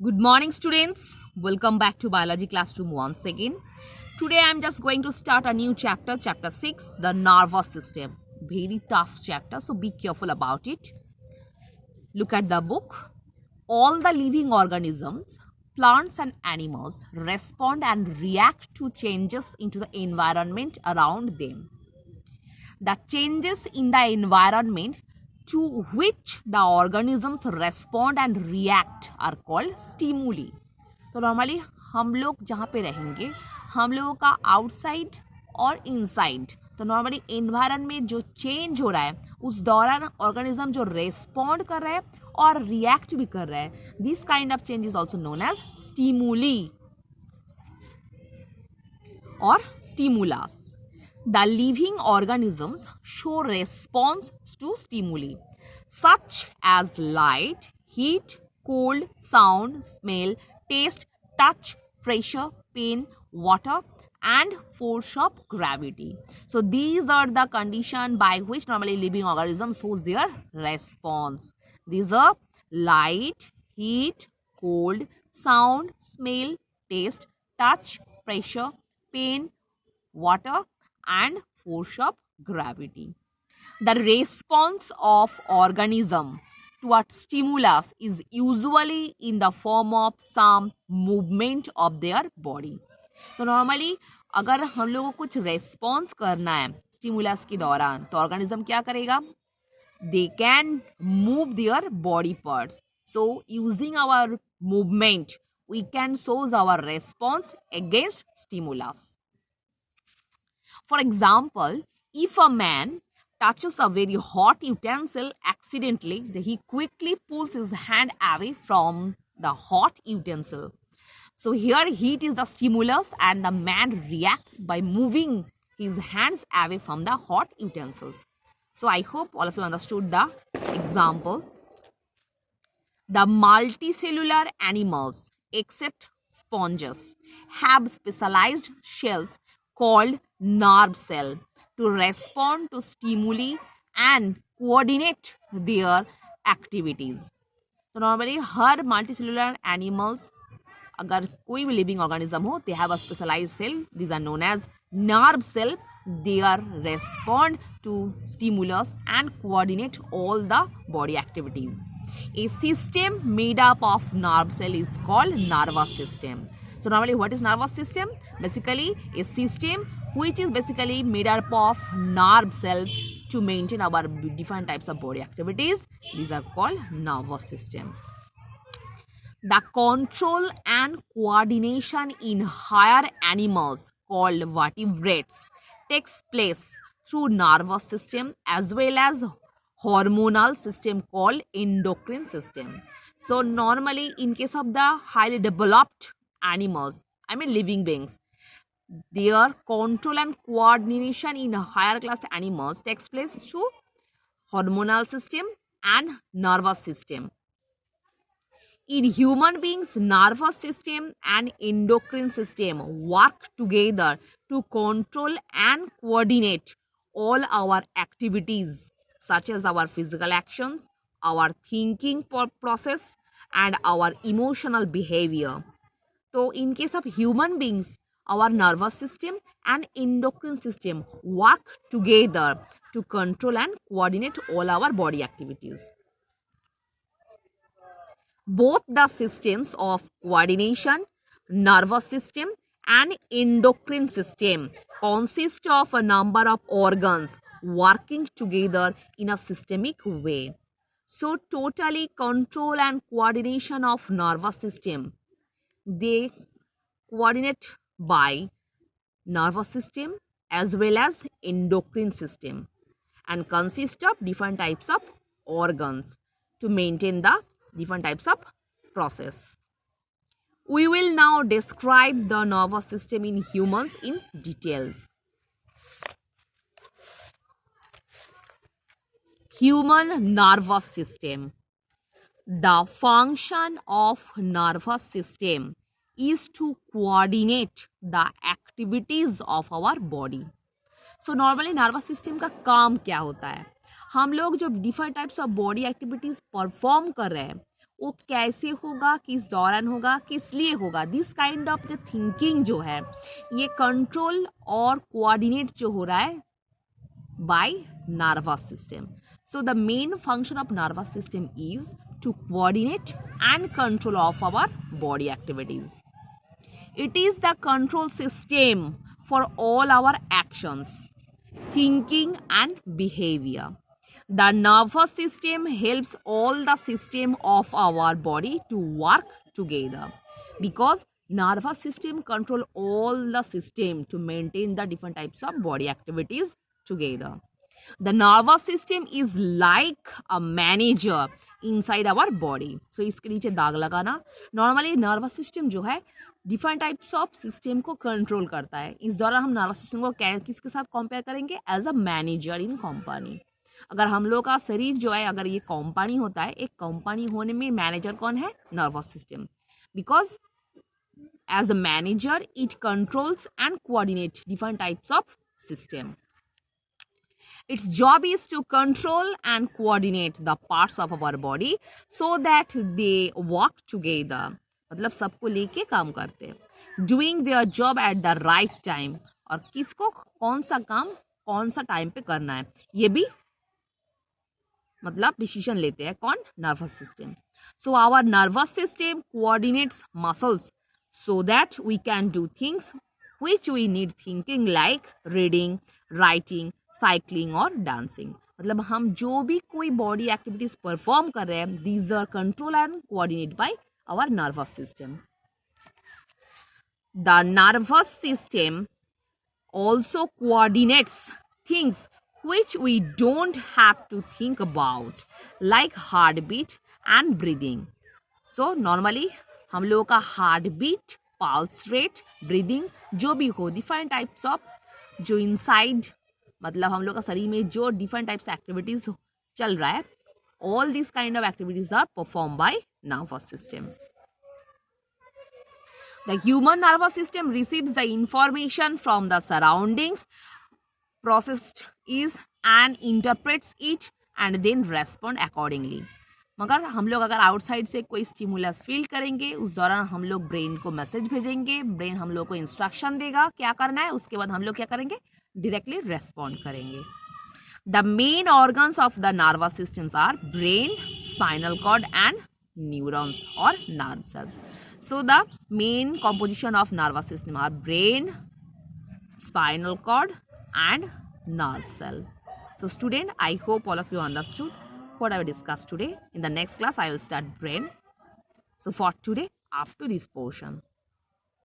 Good morning, students. Welcome back to biology classroom once again. Today I am just going to start a new chapter, chapter 6, the nervous system. Very tough chapter, so be careful about it. Look at the book. All the living organisms, plants and animals respond and react to changes into the environment around them. The changes in the environment to which the organisms respond and react are called stimuli. तो normally हम लोग जहाँ पे रहेंगे हम लोगों का outside और इनसाइड तो नॉर्मली एनवायरनमेंट जो चेंज हो रहा है उस दौरान ऑर्गेनिज्म जो रेस्पॉन्ड कर रहा है और रिएक्ट भी कर रहा है this kind of change is also known as stimuli और stimulus. The living organisms show response to stimuli such as light, heat, cold, sound, smell, taste, touch, pressure, pain, water, and force of gravity. So these are the conditions by which normally living organisms shows their response. These are light, heat, cold, sound, smell, taste, touch, pressure, pain, water, and force of gravity. The response of organism towards stimulus is usually in the form of some movement of their body. तो normally अगर हम लोगों को कुछ response करना है stimulus के दौरान तो ऑर्गेनिज्म क्या करेगा they can move their body parts so using our movement we can shows our response against stimulus. For example, if a man touches a very hot utensil accidentally, he quickly pulls his hand away from the hot utensil. So here heat is the stimulus and the man reacts by moving his hands away from the hot utensils. So I hope all of you understood the example. The multicellular animals, except sponges, have specialized shells called nerve cell to respond to stimuli and coordinate their activities. तो normally हर multicellular animals अगर कोई भी living organism हो they have a specialized cell these are known as nerve cell. They are respond to stimulus and coordinate all the body activities. A system made up of nerve cell is called nervous system. So normally what is nervous system? Basically a system which is basically made up of nerve cell to maintain our different types of body activities. These are called nervous system. The control and coordination in higher animals called vertebrates takes place through nervous system as well as hormonal system called endocrine system. So normally in case of the highly developed animals, I mean living beings, their control and coordination in higher class animals takes place through hormonal system and nervous system. In human beings, nervous system and endocrine system work together to control and coordinate all our activities such as our physical actions, our thinking process and our emotional behavior. So in case of human beings, our nervous system and endocrine system work together to control and coordinate all our body activities. Both the systems of coordination, nervous system and endocrine system consist of a number of organs working together in a systemic way. So totally control and coordination of nervous system, they coordinate by nervous system as well as endocrine system and consist of different types of organs to maintain the different types of process. We will now describe the nervous system in humans in details. Human nervous system. The function of nervous system is to coordinate the activities of our body. So normally nervous system का काम क्या होता है हम लोग जो different types of body activities perform कर रहे हैं वो कैसे होगा, किस दौरान होगा, किस लिए होगा, this kind of the thinking जो है ये कंट्रोल और कोऑर्डिनेट जो हो रहा है by nervous system. So the main function of nervous system is to coordinate and control of our body activities. It is the control system for all our actions, thinking and behavior. The nervous system helps all the system of our body to work together because nervous system control all the system to maintain the different types of body activities together. The nervous system is like a manager inside our body. So इसके नीचे दाग लगाना. Normally nervous system जो है different types of system को control करता है. इस दौरान हम नर्वस सिस्टम को किसके साथ कंपेयर करेंगे? As a manager in company. अगर हम लोग का शरीर जो है अगर ये कंपनी होता है, एक कंपनी होने में मैनेजर कौन है? Nervous system. Because as a manager it controls and coordinate different types of system. Its job is to control and coordinate the parts of our body so that they work together. मतलब सबको लेके काम करते हैं. Doing their job at the right time. और किसको कौन सा काम कौन सा टाइम पे करना है ये भी मतलब डिसीजन लेते हैं. कौन? Nervous system. So our nervous system coordinates muscles so that we can do things which we need thinking like reading, writing, cycling और डांसिंग. मतलब हम जो भी कोई बॉडी एक्टिविटीज परफॉर्म कर रहे हैं these are control and coordinate by our nervous system. The nervous system also coordinates things which we don't have to think about like heartbeat and breathing. So normally हम लोगों का heartbeat, pulse rate, breathing जो भी हो different types of जो inside मतलब हम लोग का शरीर में जो डिफरेंट टाइप्स एक्टिविटीज चल रहा है all this kind of activities are perform by nervous system. The human nervous system receives the information from the surroundings, processed is and interprets it and then respond accordingly. मगर हम लोग अगर outside से कोई stimulus feel करेंगे उस दौरान हम लोग ब्रेन को मैसेज भेजेंगे, ब्रेन हम लोग को इंस्ट्रक्शन देगा क्या करना है, उसके बाद हम लोग क्या करेंगे? डायरेक्टली रेस्पॉन्ड करेंगे. The main organs of the nervous systems are brain, spinal cord and neurons और nerve cell. So the main composition of nervous system are brain, spinal cord and nerve cell. So student, I hope all of you understood what I will discuss today. In the next class, I will start brain. So for today, up to this portion.